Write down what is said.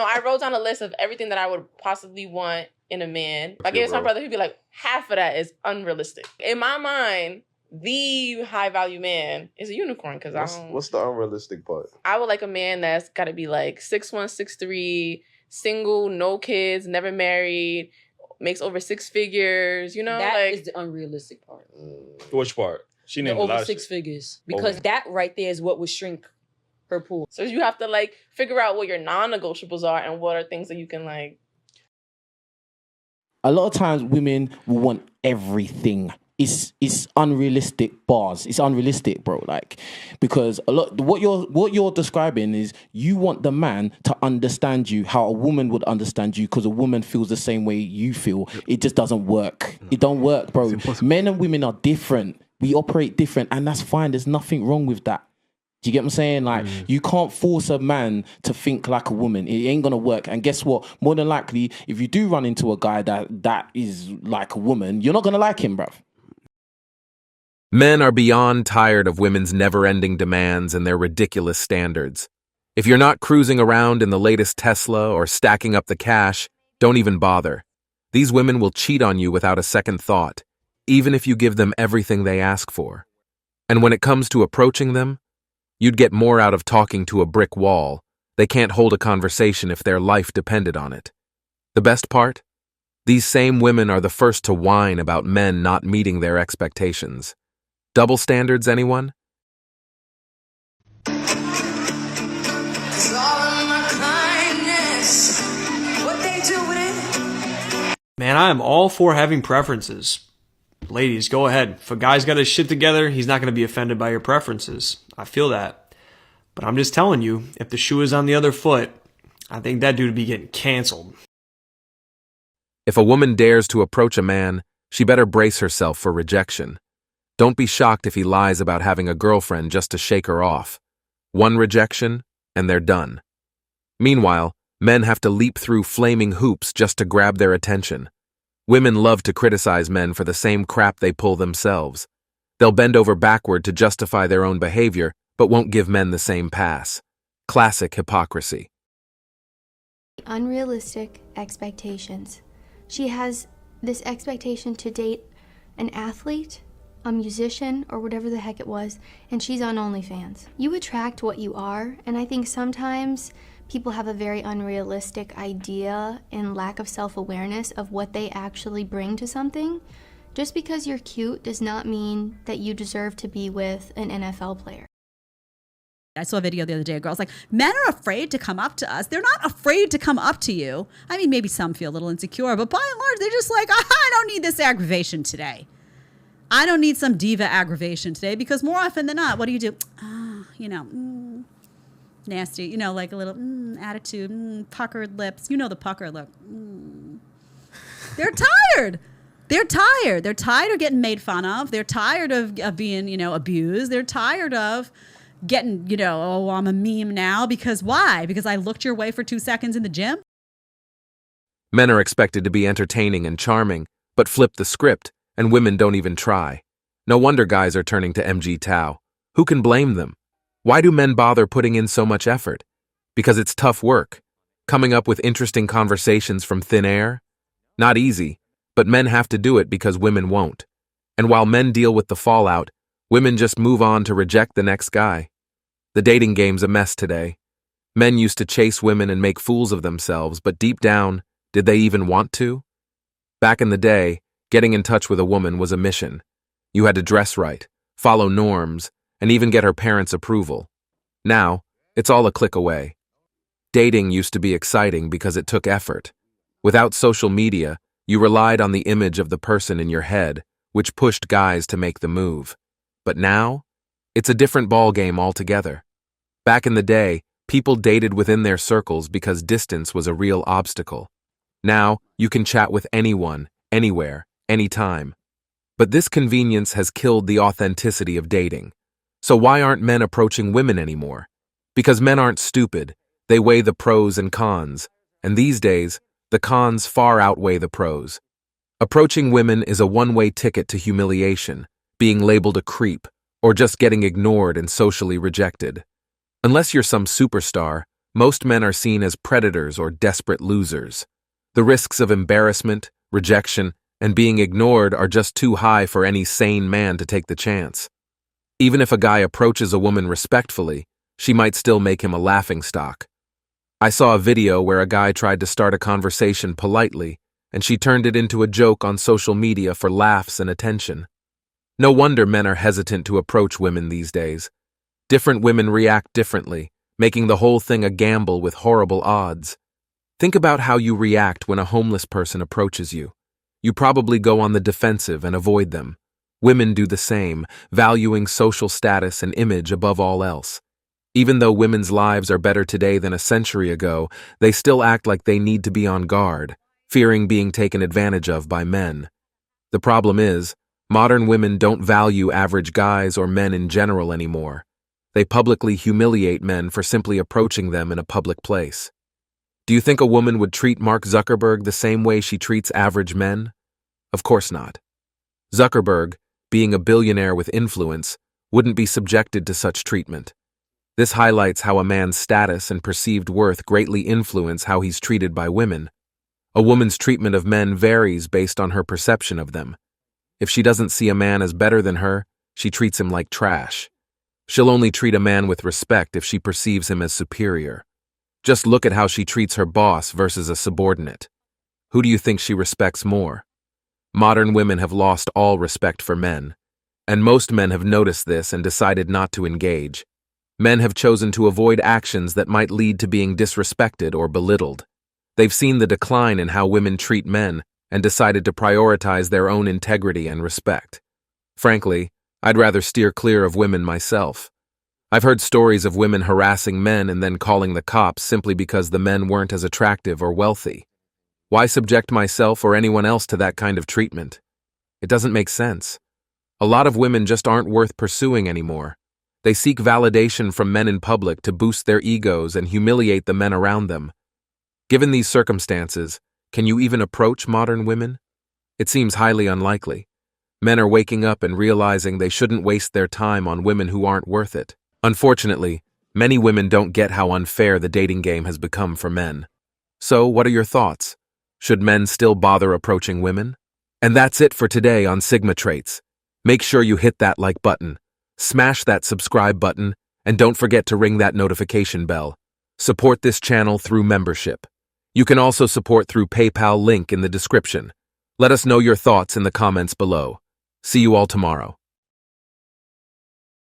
I wrote down a list of everything that I would possibly want in a man. If I gave it to my brother, he'd be like, half of that is unrealistic. In my mind, the high value man is a unicorn because what's the unrealistic part? I would like a man that's got to be like 6'1", 6'3", single, no kids, never married, makes over 6 figures. You know, that is the unrealistic part. Which part? She named over 6 figures because that right there is what would shrink her pool. So you have to like figure out what your non-negotiables are and what are things that you can like. A lot of times women will want everything. It's unrealistic bars. It's unrealistic, bro. Like, because a lot what you're describing is you want the man to understand you how a woman would understand you because a woman feels the same way you feel. It just doesn't work. It don't work, bro. Men and women are different. We operate different, and that's fine. There's nothing wrong with that. Do you get what I'm saying? Like, you can't force a man to think like a woman. It ain't gonna work. And guess what? More than likely, if you do run into a guy that is like a woman, you're not gonna like him, bruv. Men are beyond tired of women's never-ending demands and their ridiculous standards. If you're not cruising around in the latest Tesla or stacking up the cash, don't even bother. These women will cheat on you without a second thought, even if you give them everything they ask for. And when it comes to approaching them, you'd get more out of talking to a brick wall. They can't hold a conversation if their life depended on it. The best part? These same women are the first to whine about men not meeting their expectations. Double standards, anyone? Man, I am all for having preferences. Ladies, go ahead. If a guy's got his shit together, he's not going to be offended by your preferences. I feel that. But I'm just telling you, if the shoe is on the other foot, I think that dude would be getting canceled. If a woman dares to approach a man, she better brace herself for rejection. Don't be shocked if he lies about having a girlfriend just to shake her off. One rejection, and they're done. Meanwhile, men have to leap through flaming hoops just to grab their attention. Women love to criticize men for the same crap they pull themselves. They'll bend over backward to justify their own behavior, but won't give men the same pass. Classic hypocrisy. Unrealistic expectations. She has this expectation to date an athlete, a musician, or whatever the heck it was, and she's on OnlyFans. You attract what you are, and I think sometimes people have a very unrealistic idea and lack of self-awareness of what they actually bring to something. Just because you're cute does not mean that you deserve to be with an NFL player. I saw a video the other day. A girl's like, men are afraid to come up to us. They're not afraid to come up to you. I mean, maybe some feel a little insecure, but by and large, they're just like, I don't need this aggravation today. I don't need some diva aggravation today because more often than not, what do you do? Nasty, like a little attitude, puckered lips. You know the pucker look. They're tired. They're tired. They're tired of getting made fun of. They're tired of being, abused. They're tired of getting, oh, I'm a meme now. Because why? Because I looked your way for 2 seconds in the gym? Men are expected to be entertaining and charming, but flip the script, and women don't even try. No wonder guys are turning to MG Tao. Who can blame them? Why do men bother putting in so much effort? Because it's tough work. Coming up with interesting conversations from thin air? Not easy, but men have to do it because women won't. And while men deal with the fallout, women just move on to reject the next guy. The dating game's a mess today. Men used to chase women and make fools of themselves, but deep down, did they even want to? Back in the day, getting in touch with a woman was a mission. You had to dress right, follow norms, and even get her parents' approval. Now, it's all a click away. Dating used to be exciting because it took effort. Without social media, you relied on the image of the person in your head, which pushed guys to make the move. But now, it's a different ballgame altogether. Back in the day, people dated within their circles because distance was a real obstacle. Now, you can chat with anyone, anywhere, anytime. But this convenience has killed the authenticity of dating. So why aren't men approaching women anymore? Because men aren't stupid. They weigh the pros and cons. And these days, the cons far outweigh the pros. Approaching women is a one-way ticket to humiliation, being labeled a creep, or just getting ignored and socially rejected. Unless you're some superstar, most men are seen as predators or desperate losers. The risks of embarrassment, rejection, and being ignored are just too high for any sane man to take the chance. Even if a guy approaches a woman respectfully, she might still make him a laughingstock. I saw a video where a guy tried to start a conversation politely, and she turned it into a joke on social media for laughs and attention. No wonder men are hesitant to approach women these days. Different women react differently, making the whole thing a gamble with horrible odds. Think about how you react when a homeless person approaches you. You probably go on the defensive and avoid them. Women do the same, valuing social status and image above all else. Even though women's lives are better today than a century ago, they still act like they need to be on guard, fearing being taken advantage of by men. The problem is, modern women don't value average guys or men in general anymore. They publicly humiliate men for simply approaching them in a public place. Do you think a woman would treat Mark Zuckerberg the same way she treats average men? Of course not. Zuckerberg, being a billionaire with influence, wouldn't be subjected to such treatment. This highlights how a man's status and perceived worth greatly influence how he's treated by women. A woman's treatment of men varies based on her perception of them. If she doesn't see a man as better than her, she treats him like trash. She'll only treat a man with respect if she perceives him as superior. Just look at how she treats her boss versus a subordinate. Who do you think she respects more? Modern women have lost all respect for men, and most men have noticed this and decided not to engage. Men have chosen to avoid actions that might lead to being disrespected or belittled. They've seen the decline in how women treat men and decided to prioritize their own integrity and respect. Frankly, I'd rather steer clear of women myself. I've heard stories of women harassing men and then calling the cops simply because the men weren't as attractive or wealthy. Why subject myself or anyone else to that kind of treatment? It doesn't make sense. A lot of women just aren't worth pursuing anymore. They seek validation from men in public to boost their egos and humiliate the men around them. Given these circumstances, can you even approach modern women? It seems highly unlikely. Men are waking up and realizing they shouldn't waste their time on women who aren't worth it. Unfortunately, many women don't get how unfair the dating game has become for men. So, what are your thoughts? Should men still bother approaching women? And that's it for today on Sigma Traits. Make sure you hit that like button, smash that subscribe button, and don't forget to ring that notification bell. Support this channel through membership. You can also support through PayPal link in the description. Let us know your thoughts in the comments below. See you all tomorrow.